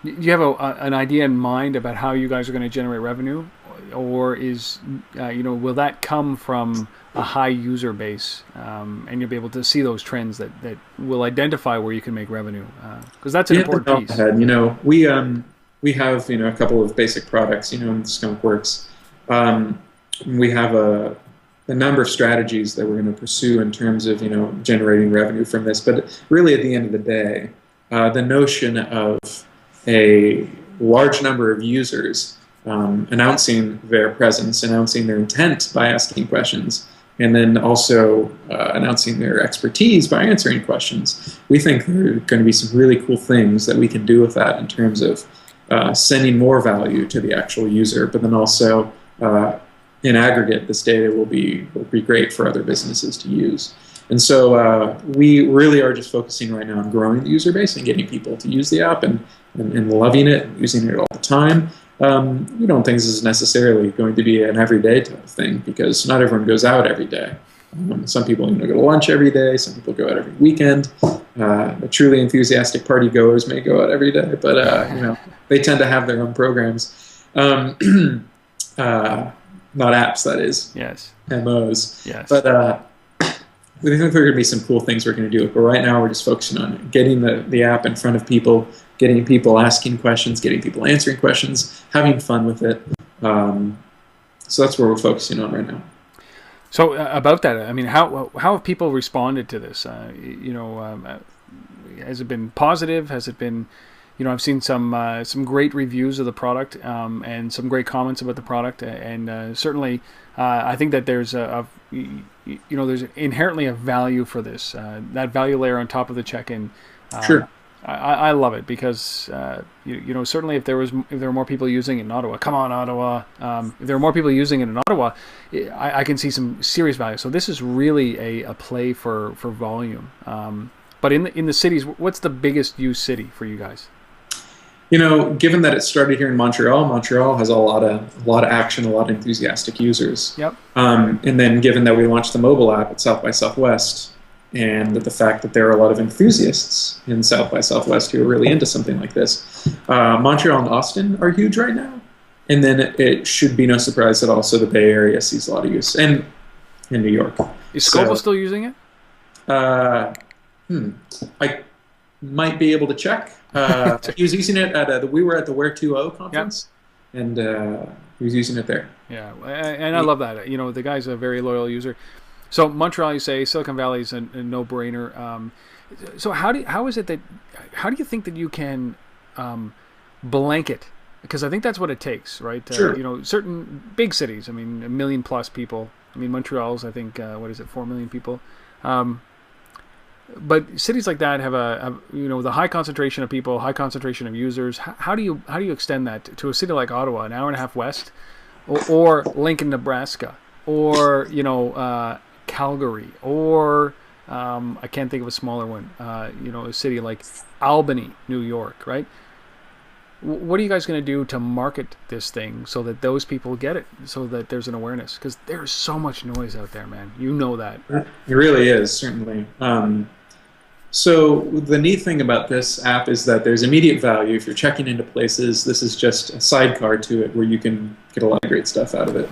Speaker 1: do you have an idea in mind about how you guys are going to generate revenue, or is will that come from a high user base, and you'll be able to see those trends that will identify where you can make revenue? Because that's an important piece.
Speaker 2: We have a couple of basic products in Skunkworks. We have a number of strategies that we're going to pursue in terms of generating revenue from this. But really, at the end of the day, the notion of a large number of users announcing their presence, announcing their intent by asking questions, and then also announcing their expertise by answering questions. We think there are going to be some really cool things that we can do with that in terms of sending more value to the actual user, but then also in aggregate, this data will be great for other businesses to use. And so we really are just focusing right now on growing the user base and getting people to use the app and loving it, and using it all the time. We don't think this is necessarily going to be an everyday type of thing, because not everyone goes out every day. Some people go to lunch every day. Some people go out every weekend. The truly enthusiastic party goers may go out every day, but they tend to have their own programs. Not apps, that is.
Speaker 1: Yes.
Speaker 2: MOs.
Speaker 1: Yes.
Speaker 2: But we think there are going to be some cool things we're going to do. But right now we're just focusing on getting the app in front of people, getting people asking questions, getting people answering questions, having fun with it. So that's where we're focusing on right now.
Speaker 1: So about that, I mean, how have people responded to this? Has it been positive? Has it been... I've seen some great reviews of the product, and some great comments about the product, and certainly I think that there's there's inherently a value for this. That value layer on top of the check-in.
Speaker 2: Sure.
Speaker 1: I love it, because certainly if there were more people using it in Ottawa, come on Ottawa. If there are more people using it in Ottawa, I can see some serious value. So this is really a play for volume. But in the cities, what's the biggest used city for you guys?
Speaker 2: Given that it started here in Montreal has a lot of action, a lot of enthusiastic users.
Speaker 1: Yep.
Speaker 2: And then given that we launched the mobile app at South by Southwest, and the fact that there are a lot of enthusiasts in South by Southwest who are really into something like this, Montreal and Austin are huge right now. And then it should be no surprise that also the Bay Area sees a lot of use, and in New York.
Speaker 1: Is Scoble still using it?
Speaker 2: I might be able to check. He was using it we were at the Where 2.0 conference, yep. And he was using it there.
Speaker 1: Yeah, and I love that. The guy's a very loyal user. So Montreal, you say, Silicon Valley is a no-brainer. So how do you think that you can blanket? Because I think that's what it takes, right?
Speaker 2: Sure.
Speaker 1: Certain big cities. I mean, 1 million plus people. I mean, Montreal's, I think, 4 million people. But cities like that have the high concentration of people, high concentration of users. How do you extend that to a city like Ottawa, an hour and a half west, or Lincoln, Nebraska, or Calgary, or I can't think of a smaller one. A city like Albany, New York, right? What are you guys going to do to market this thing so that those people get it, so that there's an awareness? Because there's so much noise out there, man. You know that.
Speaker 2: It really is, certainly. So the neat thing about this app is that there's immediate value. If you're checking into places, this is just a sidecar to it where you can get a lot of great stuff out of it.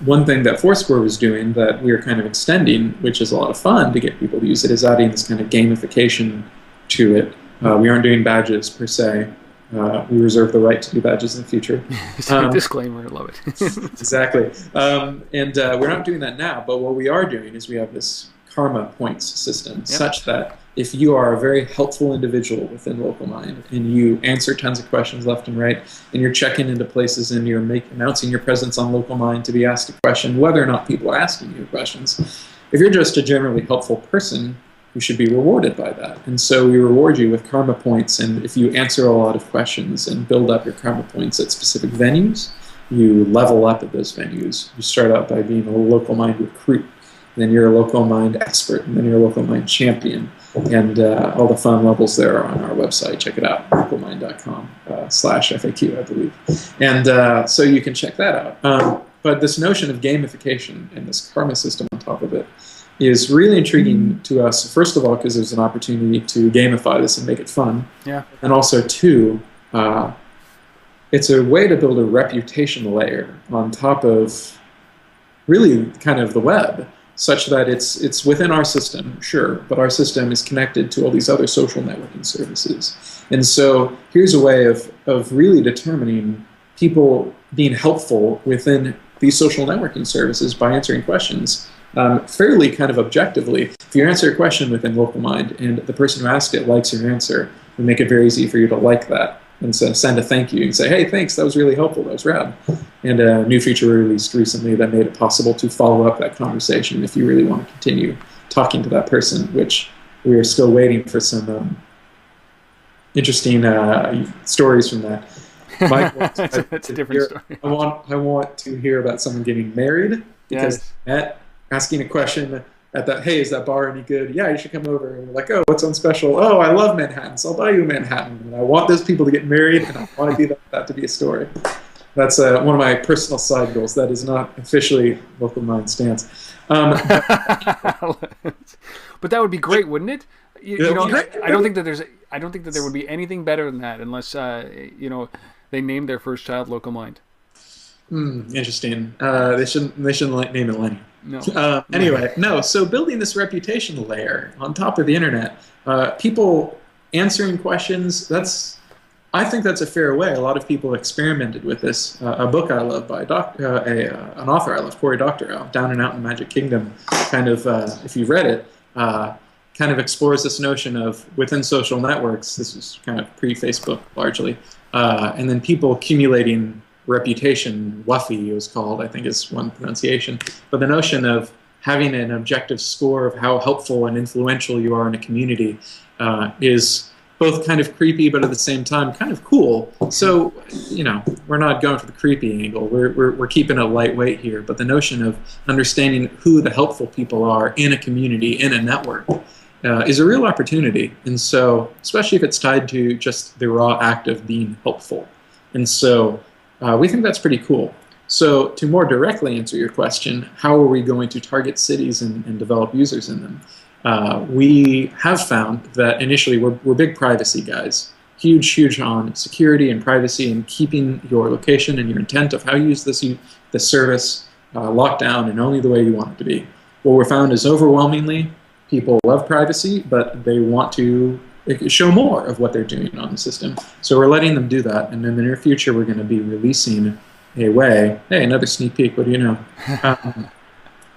Speaker 2: One thing that Foursquare was doing that we are kind of extending, which is a lot of fun to get people to use it, is adding this kind of gamification to it. We aren't doing badges per se. We reserve the right to do badges in the future.
Speaker 1: Disclaimer, I love it.
Speaker 2: Exactly. And we're not doing that now, but what we are doing is we have this karma points system, yep. Such that if you are a very helpful individual within Localmind and you answer tons of questions left and right, and you're checking into places and you're announcing your presence on Localmind to be asked a question, whether or not people are asking you questions, if you're just a generally helpful person, you should be rewarded by that. And so we reward you with karma points, and if you answer a lot of questions and build up your karma points at specific venues, you level up at those venues. You start out by being a Localmind recruit, then you're a Localmind expert, and then you're a Localmind champion. And all the fun levels there are on our website. Check it out, localmind.com/FAQ, I believe. And so you can check that out. But this notion of gamification and this karma system on top of it is really intriguing to us, first of all, because there's an opportunity to gamify this and make it fun.
Speaker 1: Yeah.
Speaker 2: And also, two, it's a way to build a reputation layer on top of really kind of the web, such that it's within our system, sure, but our system is connected to all these other social networking services. And so here's a way of really determining people being helpful within these social networking services by answering questions fairly kind of objectively. If you answer a question within Localmind and the person who asked it likes your answer, we make it very easy for you to like that. And so send a thank you and say, hey, thanks, that was really helpful, that was rad. And a new feature we released recently that made it possible to follow up that conversation if you really want to continue talking to that person, which we are still waiting for some interesting stories from that. Mike,
Speaker 1: that's a different story.
Speaker 2: I want to hear about someone getting married because asking a question at that, hey, is that bar any good? Yeah, you should come over. And we're like, oh, what's on special? Oh, I love Manhattan, so I'll buy you a Manhattan. And I want those people to get married, and I want to be that to be a story. That's one of my personal side goals. That is not officially Localmind stance.
Speaker 1: But that would be great, wouldn't it? You know, I don't think that there would be anything better than that, unless they named their first child Localmind.
Speaker 2: Interesting. They shouldn't name it Lenny.
Speaker 1: No.
Speaker 2: Anyway, no. So building this reputation layer on top of the internet, people answering questions. I think that's a fair way. A lot of people experimented with this. A book I love by an author I love, Cory Doctorow, Down and Out in the Magic Kingdom. Kind of, if you've read it, kind of explores this notion of within social networks. This is kind of pre-Facebook largely, and then people accumulating reputation. Wuffy it was called, I think is one pronunciation. But the notion of having an objective score of how helpful and influential you are in a community is both kind of creepy, but at the same time kind of cool. So, we're not going for the creepy angle. We're keeping it lightweight here. But the notion of understanding who the helpful people are in a community, in a network, is a real opportunity. And so, especially if it's tied to just the raw act of being helpful. And so, we think that's pretty cool. So to more directly answer your question, how are we going to target cities and develop users in them? We have found that initially we're big privacy guys. Huge on security and privacy and keeping your location and your intent of how you use this service locked down and only the way you want it to be. What we're found is overwhelmingly people love privacy, but they want to show more of what they're doing on the system. So we're letting them do that, and in the near future we're going to be releasing a way, hey, another sneak peek, what do you know,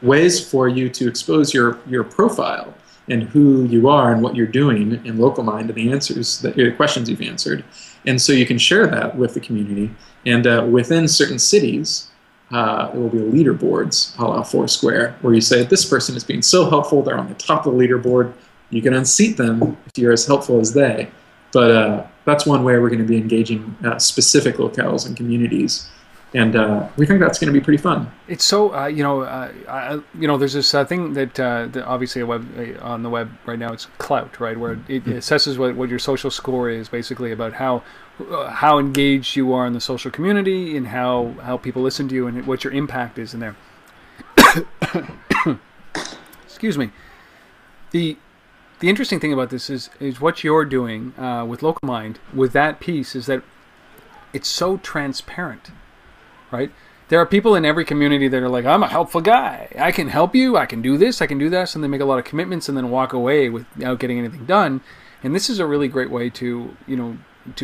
Speaker 2: ways for you to expose your profile and who you are and what you're doing in Localmind and the questions you've answered. And so you can share that with the community, and within certain cities there will be leaderboards a la Foursquare where you say this person is being so helpful, they're on the top of the leaderboard. You can unseat them if you're as helpful as they. But that's one way we're going to be engaging specific locales and communities. And we think that's going to be pretty fun.
Speaker 1: It's so, there's this thing that obviously on the web right now, it's clout, right? Where it assesses what your social score is, basically about how engaged you are in the social community and how people listen to you and what your impact is in there. Excuse me. The interesting thing about this is what you're doing with Localmind, with that piece, is that it's so transparent, right? There are people in every community that are like, I'm a helpful guy. I can help you. I can do this. I can do this. And they make a lot of commitments and then walk away without getting anything done. And this is a really great way to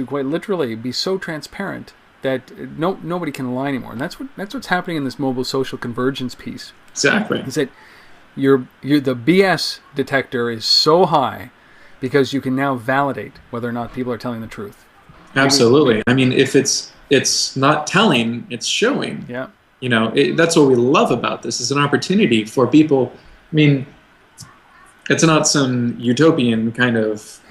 Speaker 1: quite literally be so transparent that nobody can lie anymore. And that's what's happening in this mobile social convergence piece.
Speaker 2: Exactly.
Speaker 1: Is that the BS detector is so high because you can now validate whether or not people are telling the truth.
Speaker 2: Absolutely. I mean, if it's not telling, it's showing.
Speaker 1: Yeah.
Speaker 2: That's what we love about this. Is an opportunity for people I mean, it's not some utopian kind of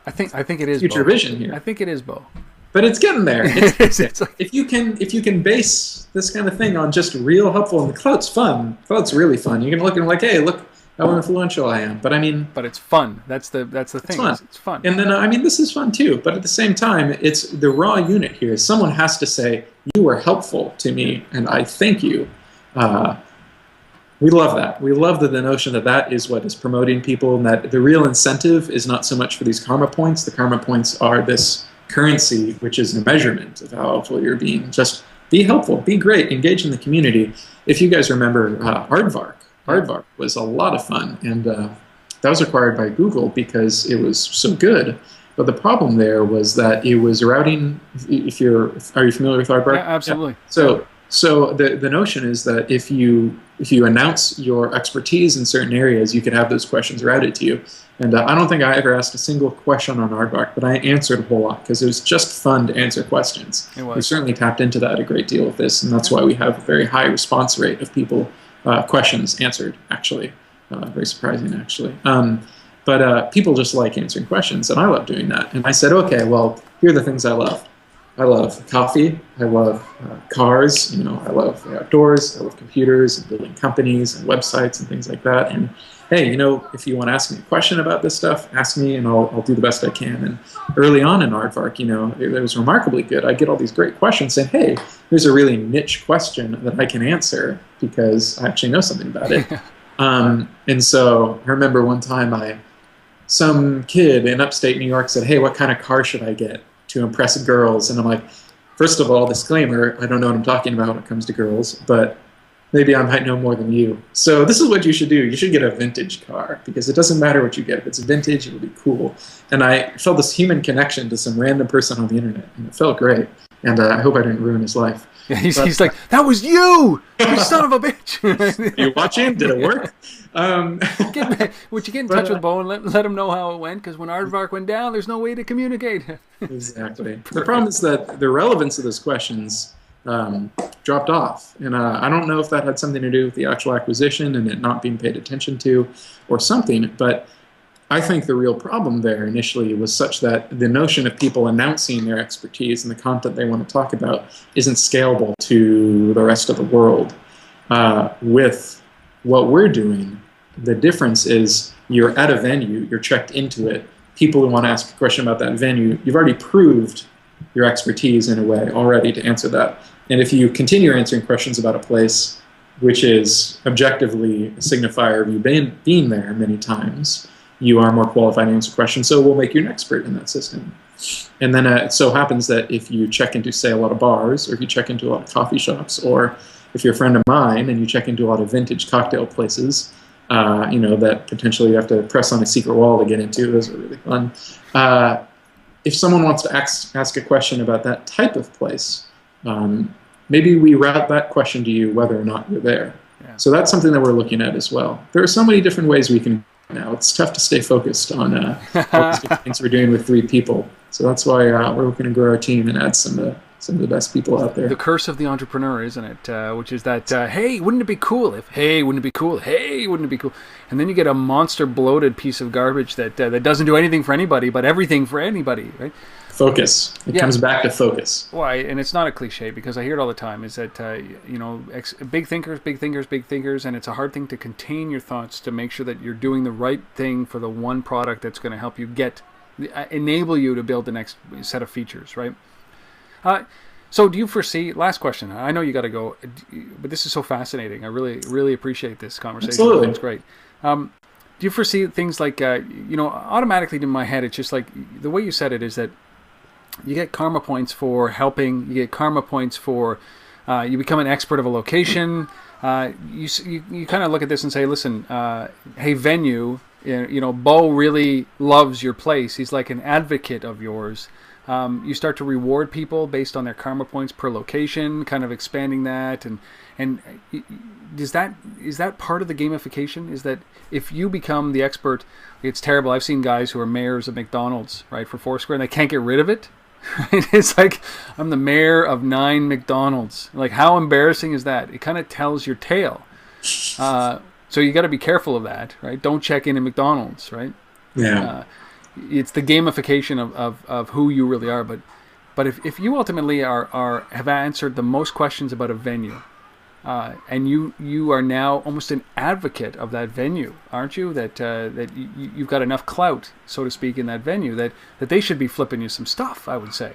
Speaker 1: I think it is
Speaker 2: future
Speaker 1: Beau.
Speaker 2: vision here.
Speaker 1: I think it is Beau.
Speaker 2: But it's getting there.
Speaker 1: It's like,
Speaker 2: If you can base this kind of thing on just real helpful, and the cloud's fun. Cloud's really fun. You can look and like, hey, look how influential I am. But I mean,
Speaker 1: but it's fun. That's the thing.
Speaker 2: fun.
Speaker 1: It's fun.
Speaker 2: And then I mean, this is fun too. But at the same time, it's the raw unit here. Someone has to say you were helpful to me, and I thank you. We love that. We love the notion that that is what is promoting people, and that the real incentive is not so much for these karma points. The karma points are this currency, which is a measurement of how helpful you're being. Just be helpful, be great, engage in the community. If you guys remember Aardvark was a lot of fun, and that was acquired by Google because it was so good. But the problem there was that it was routing. Are you familiar with Aardvark?
Speaker 1: Yeah, absolutely.
Speaker 2: Yeah. So the notion is that if you announce your expertise in certain areas, you could have those questions routed to you. And I don't think I ever asked a single question on Aardvark, but I answered a whole lot because it was just fun to answer questions.
Speaker 1: It was.
Speaker 2: We certainly tapped into that a great deal with this, and that's why we have a very high response rate of people questions answered. Actually, very surprising actually. But people just like answering questions, and I love doing that. And I said, okay, well, here are the things I love. I love coffee. I love cars. I love the outdoors. I love computers and building companies and websites and things like that. And hey, if you want to ask me a question about this stuff, ask me, and I'll do the best I can. And early on in Aardvark, it was remarkably good. I'd get all these great questions saying, hey, here's a really niche question that I can answer because I actually know something about it. And so I remember one time some kid in upstate New York said, hey, what kind of car should I get to impress girls? And I'm like, first of all, disclaimer, I don't know what I'm talking about when it comes to girls, but maybe I might know more than you. So this is what you should do. You should get a vintage car because it doesn't matter what you get. If it's vintage, it'll be cool. And I felt this human connection to some random person on the internet, and it felt great. And I hope I didn't ruin his life.
Speaker 1: Yeah, he's like, that was you son of a bitch.
Speaker 2: Are you watching? Did it work?
Speaker 1: Would you get in touch with Beau and let him know how it went? Because when Aardvark went down, there's no way to communicate.
Speaker 2: Exactly. The problem is that the relevance of those questions dropped off. And I don't know if that had something to do with the actual acquisition and it not being paid attention to or something, but I think the real problem there initially was such that the notion of people announcing their expertise and the content they want to talk about isn't scalable to the rest of the world. With what we're doing, the difference is you're at a venue, you're checked into it. People who want to ask a question about that venue, you've already proved your expertise in a way already to answer that. And if you continue answering questions about a place, which is objectively a signifier of you being there many times, you are more qualified to answer questions, so we'll make you an expert in that system. And then it so happens that if you check into, say, a lot of bars, or if you check into a lot of coffee shops, or if you're a friend of mine and you check into a lot of vintage cocktail places, that potentially you have to press on a secret wall to get into. Those are really fun. If someone wants to ask a question about that type of place, maybe we route that question to you whether or not you're there. Yeah. So that's something that we're looking at as well. There are so many different ways we can now. It's tough to stay focused on things we're doing with 3 people. So that's why we're looking to grow our team and add some of the best people out there.
Speaker 1: The curse of the entrepreneur, isn't it? Which is that, hey, wouldn't it be cool if, hey, wouldn't it be cool, hey, wouldn't it be cool? And then you get a monster bloated piece of garbage that doesn't do anything for anybody, but everything for anybody, right?
Speaker 2: Focus. It comes back to focus.
Speaker 1: Why? And it's not a cliche because I hear it all the time. Is that big thinkers, and it's a hard thing to contain your thoughts to make sure that you're doing the right thing for the one product that's going to help you enable you to build the next set of features, right? So do you foresee? Last question. I know you got to go, but this is so fascinating. I really, really appreciate this conversation.
Speaker 2: Absolutely,
Speaker 1: it's great. Do you foresee things like automatically in my head? It's just like the way you said it is that. You get karma points for helping. You get karma points for you become an expert of a location. You kind of look at this and say, listen, hey, venue, Beau really loves your place. He's like an advocate of yours. You start to reward people based on their karma points per location, kind of expanding that. And is that part of the gamification? Is that if you become the expert, it's terrible. I've seen guys who are mayors of McDonald's, right, for Foursquare, and they can't get rid of it. It's like, I'm the mayor of 9 McDonald's. Like, how embarrassing is that? It kind of tells your tale. So you got to be careful of that, right? Don't check in at McDonald's, right?
Speaker 2: Yeah.
Speaker 1: It's the gamification of who you really are. But if you ultimately have answered the most questions about a venue, and you are now almost an advocate of that venue, aren't you? That you've got enough clout, so to speak, in that venue that they should be flipping you some stuff, I would say.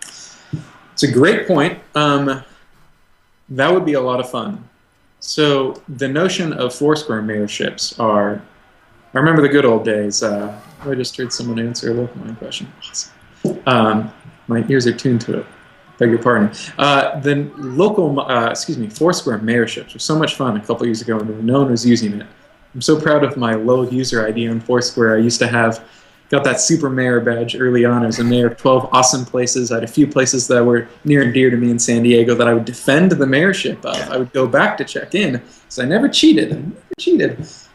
Speaker 2: It's a great point. That would be a lot of fun. So the notion of Foursquare mayorships are, I remember the good old days. I just heard someone answer a Localmind question. Awesome. My ears are tuned to it. Beg your pardon. Foursquare mayorships were so much fun a couple years ago, and no one was using it. I'm so proud of my low user ID on Foursquare. I used to got that super mayor badge early on. I was a mayor of 12 awesome places. I had a few places that were near and dear to me in San Diego that I would defend the mayorship of. I would go back to check in, because I never cheated.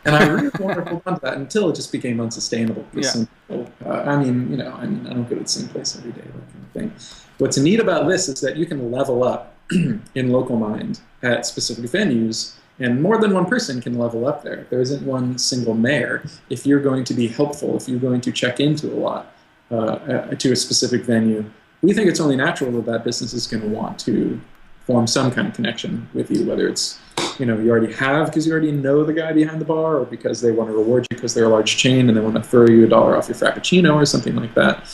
Speaker 2: And I really wanted to hold on to that until it just became unsustainable. Yeah. I don't go to the same place every day, that kind of thing. What's neat about this is that you can level up in Localmind at specific venues, and more than one person can level up there. There isn't one single mayor. If you're going to be helpful, if you're going to check into a lot to a specific venue, we think it's only natural that business is going to want to form some kind of connection with you, whether it's you already have because you already know the guy behind the bar, or because they want to reward you because they're a large chain and they want to throw you $1 off your Frappuccino or something like that.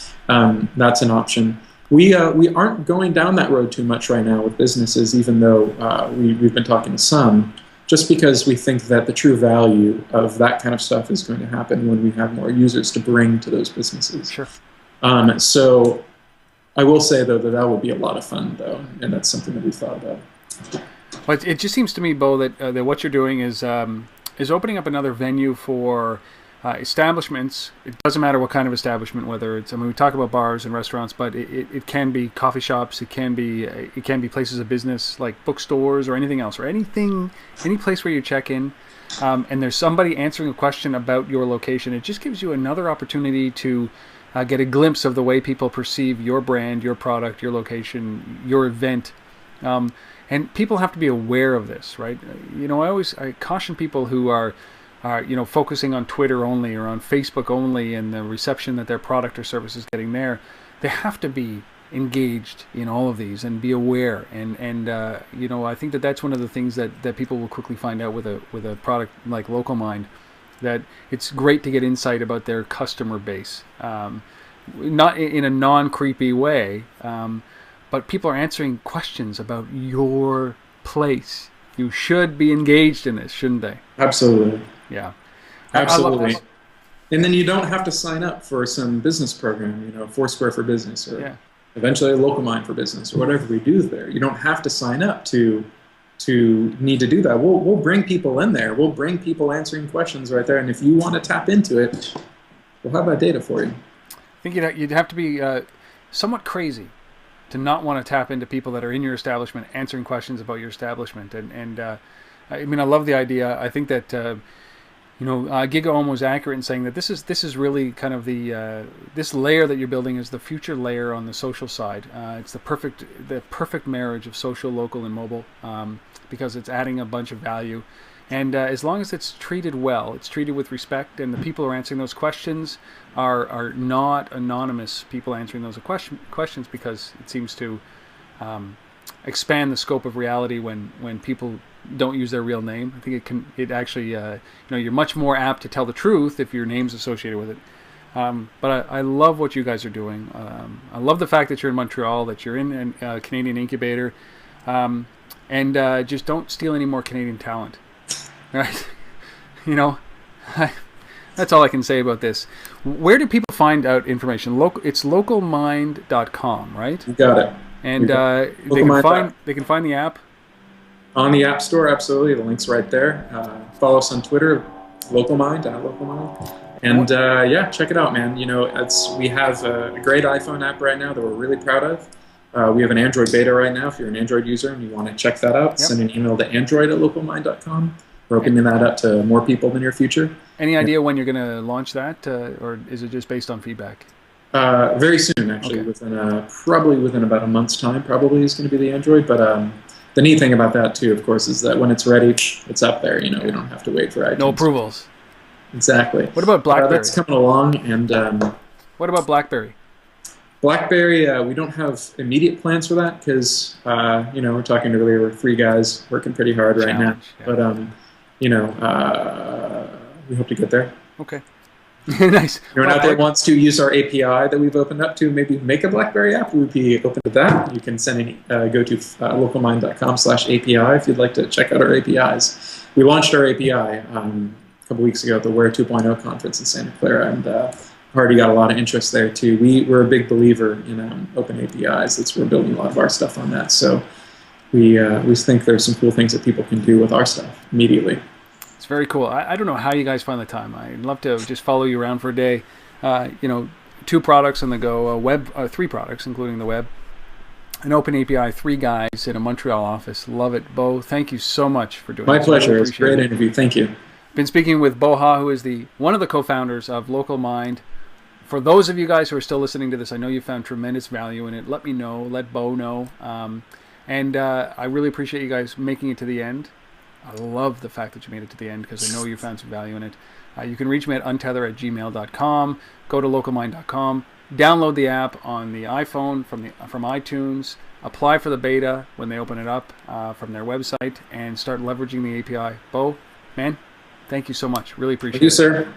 Speaker 2: That's an option. We aren't going down that road too much right now with businesses, even though we've been talking to some, just because we think that the true value of that kind of stuff is going to happen when we have more users to bring to those businesses.
Speaker 1: Sure.
Speaker 2: So I will say, though, that would be a lot of fun, though, and that's something that we've thought about.
Speaker 1: Well, it just seems to me, Beau, that what you're doing is opening up another venue for establishments. It doesn't matter what kind of establishment, whether it's, we talk about bars and restaurants, but it can be coffee shops, it can be places of business like bookstores or anything else, or any place where you check in, and there's somebody answering a question about your location. It just gives you another opportunity to get a glimpse of the way people perceive your brand, your product, your location, your event. And people have to be aware of this, right? I caution people who are focusing on Twitter only or on Facebook only and the reception that their product or service is getting there. They have to be engaged in all of these and be aware. And I think that's one of the things that people will quickly find out with a product like Localmind, that it's great to get insight about their customer base, not in a non-creepy way, but people are answering questions about your place. You should be engaged in this, shouldn't they?
Speaker 2: Absolutely.
Speaker 1: Yeah.
Speaker 2: Absolutely. And then you don't have to sign up for some business program, Foursquare for Business, or eventually Localmind for Business, or whatever we do there. You don't have to sign up to need to do that. We'll bring people in there. We'll bring people answering questions right there. And if you want to tap into it, we'll have that data for you.
Speaker 1: I think you'd have to be somewhat crazy to not want to tap into people that are in your establishment answering questions about your establishment. And I love the idea. I think that GigaOm was accurate in saying that this is really kind of the this layer that you're building is the future layer on the social side. It's the perfect marriage of social, local, and mobile, because it's adding a bunch of value. And as long as it's treated well, it's treated with respect, and the people who are answering those questions are not anonymous people answering those questions, because it seems to expand the scope of reality when people don't use their real name. I think it actually you're much more apt to tell the truth if your name's associated with it. But I love what you guys are doing. I love the fact that you're in Montreal, that you're in a Canadian incubator, and just don't steal any more Canadian talent. Right? That's all I can say about this. Where do people find out information? It's localmind.com, right?
Speaker 2: You got it.
Speaker 1: And they can find the app
Speaker 2: on the App Store. Absolutely, the link's right there. Follow us on Twitter, Localmind, and check it out, man. We have a great iPhone app right now that we're really proud of. We have an Android beta right now. If you're an Android user and you want to check that out, send an email to android@localmind.com. We're opening that up to more people in the near future. Any
Speaker 1: idea when you're going to launch that, or is it just based on feedback?
Speaker 2: Very soon, actually. Okay. Probably within about a month's time, probably is going to be the Android. But the neat thing about that too, of course, is that when it's ready, it's up there. You know, we don't have to wait for iTunes.
Speaker 1: No approvals.
Speaker 2: Exactly.
Speaker 1: What about BlackBerry?
Speaker 2: That's coming along, and
Speaker 1: what about BlackBerry?
Speaker 2: BlackBerry, we don't have immediate plans for that because you know, we're talking earlier. We're 3 guys working pretty hard right now, but you know, we hope to get there.
Speaker 1: Okay. Nice.
Speaker 2: Anyone out there wants to use our API that we've opened up to maybe make a BlackBerry app, we'd be open to that. You can send go to localmind.com/API if you'd like to check out our APIs. We launched our API a couple weeks ago at the Ware 2.0 conference in Santa Clara, and already got a lot of interest there too. We're a big believer in open APIs. We're building a lot of our stuff on that. So we think there's some cool things that people can do with our stuff immediately.
Speaker 1: It's very cool. I don't know how you guys find the time. I'd love to just follow you around for a day. You know, 2 products on the go, 3 products, including the web, an open API, 3 guys in a Montreal office. Love it. Beau, thank you so much for doing this.
Speaker 2: My pleasure. It's a great interview. Thank you.
Speaker 1: Been speaking with Beau Haugh, who is one of the co-founders of Localmind. For those of you guys who are still listening to this, I know you found tremendous value in it. Let me know. Let Beau know. And I really appreciate you guys making it to the end. I love the fact that you made it to the end because I know you found some value in it. You can reach me at untether@gmail.com. Go to localmind.com. Download the app on the iPhone from iTunes. Apply for the beta when they open it up from their website and start leveraging the API. Beau, man, thank you so much. Really appreciate it.
Speaker 2: Thank you, sir.